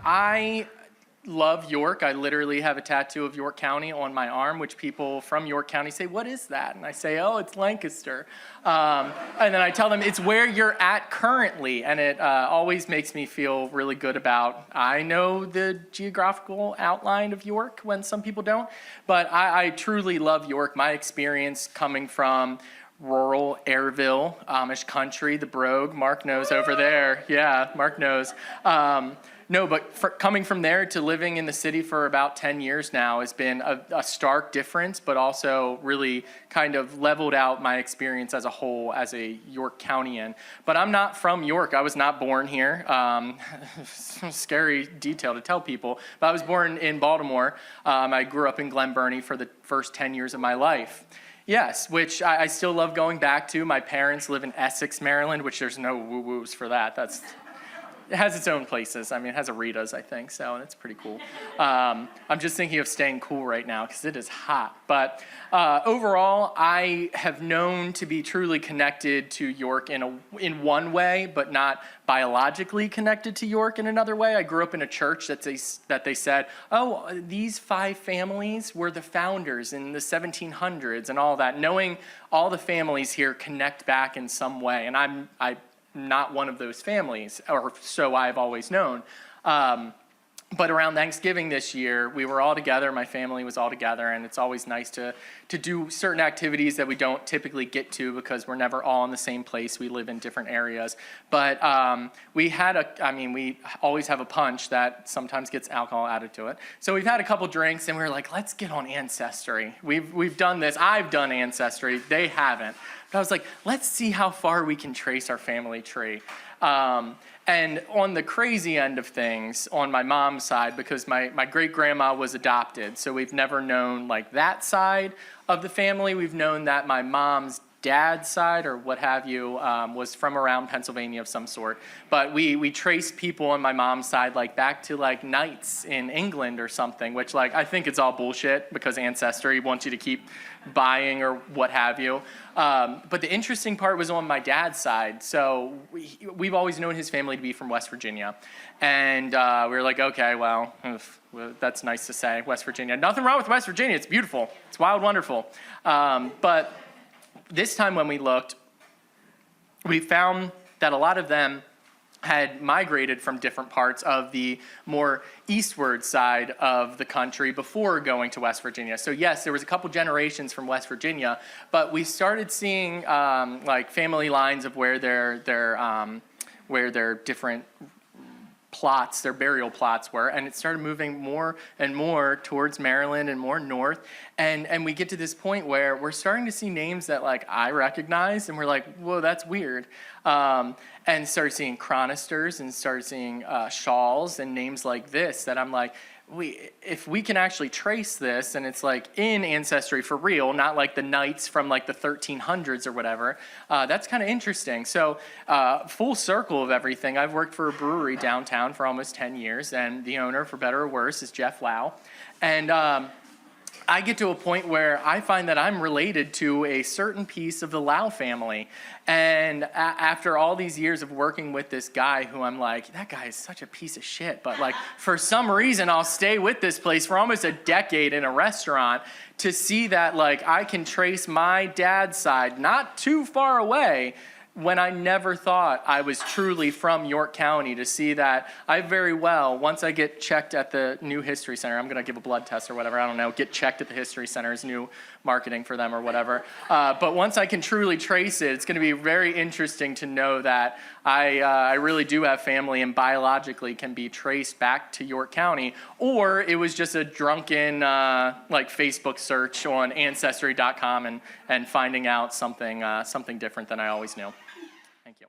I love York. I literally have a tattoo of York County on my arm, which people from York County say, "What is that?" And I say, "Oh, it's Lancaster." And then I tell them it's where you're at currently, and it always makes me feel really good about, I know the geographical outline of York when some people don't, but I truly love York. My experience coming from rural Airville, Amish country, the Brogue. Mark knows over there. Yeah, Mark knows. No, but coming from there to living in the city for about 10 years now has been a stark difference, but also really kind of leveled out my experience as a whole as a York Countyan. But I'm not from York. I was not born here. Scary detail to tell people, but I was born in Baltimore. I grew up in Glen Burnie for the first 10 years of my life. Yes, which I still love going back to. My parents live in Essex, Maryland, which there's no woo-woos for that. It has its own places. I mean, it has a Rita's, I think, so it's pretty cool. I'm just thinking of staying cool right now because it is hot. But overall, I have known to be truly connected to York in one way, but not biologically connected to York in another way. I grew up in a church that they said, oh, these 5 families were the founders in the 1700s and all that. Knowing all the families here connect back in some way, and I'm not one of those families, or so I've always known. But around Thanksgiving this year, we were all together, my family was all together, and it's always nice to do certain activities that we don't typically get to because we're never all in the same place. We live in different areas. But we always have a punch that sometimes gets alcohol added to it. So we've had a couple drinks, and we were like, let's get on Ancestry. We've done this. I've done Ancestry. They haven't. But I was like, let's see how far we can trace our family tree. And on the crazy end of things, on my mom's side, because my great-grandma was adopted, so we've never known like that side of the family. We've known that my mom's dad's side, or what have you, was from around Pennsylvania of some sort. But we traced people on my mom's side like back to like knights in England or something, which like I think it's all bullshit because Ancestry wants you to keep buying or what have you. But the interesting part was on my dad's side. So we've always known his family to be from West Virginia. And we were like, okay, well, that's nice to say, West Virginia. Nothing wrong with West Virginia. It's beautiful. It's wild, wonderful. But this time when we looked, we found that a lot of them had migrated from different parts of the more eastward side of the country before going to West Virginia. So yes, there was a couple generations from West Virginia, but we started seeing like family lines of where their different plots, their burial plots were, and it started moving more and more towards Maryland and more north, and we get to this point where we're starting to see names that like I recognize, and we're like, whoa, that's weird, and started seeing chronisters and started seeing shawls and names like this that I'm like, if we can actually trace this, and it's like in Ancestry for real, not like the knights from like the 1300s or whatever, that's kind of interesting. So full circle of everything, I've worked for a brewery downtown for almost 10 years, and the owner, for better or worse, is Jeff Lau. And I get to a point where I find that I'm related to a certain piece of the Lau family. And after all these years of working with this guy who I'm like, that guy is such a piece of shit, but like for some reason I'll stay with this place for almost a decade in a restaurant to see that like I can trace my dad's side not too far away when I never thought I was truly from York County, to see that I very well, once I get checked at the new History Center, I'm going to give a blood test or whatever, I don't know, get checked at the History Center's new marketing for them or whatever. But once I can truly trace it, it's going to be very interesting to know that I really do have family and biologically can be traced back to York County, or it was just a drunken like Facebook search on Ancestry.com and finding out something different than I always knew. Thank you.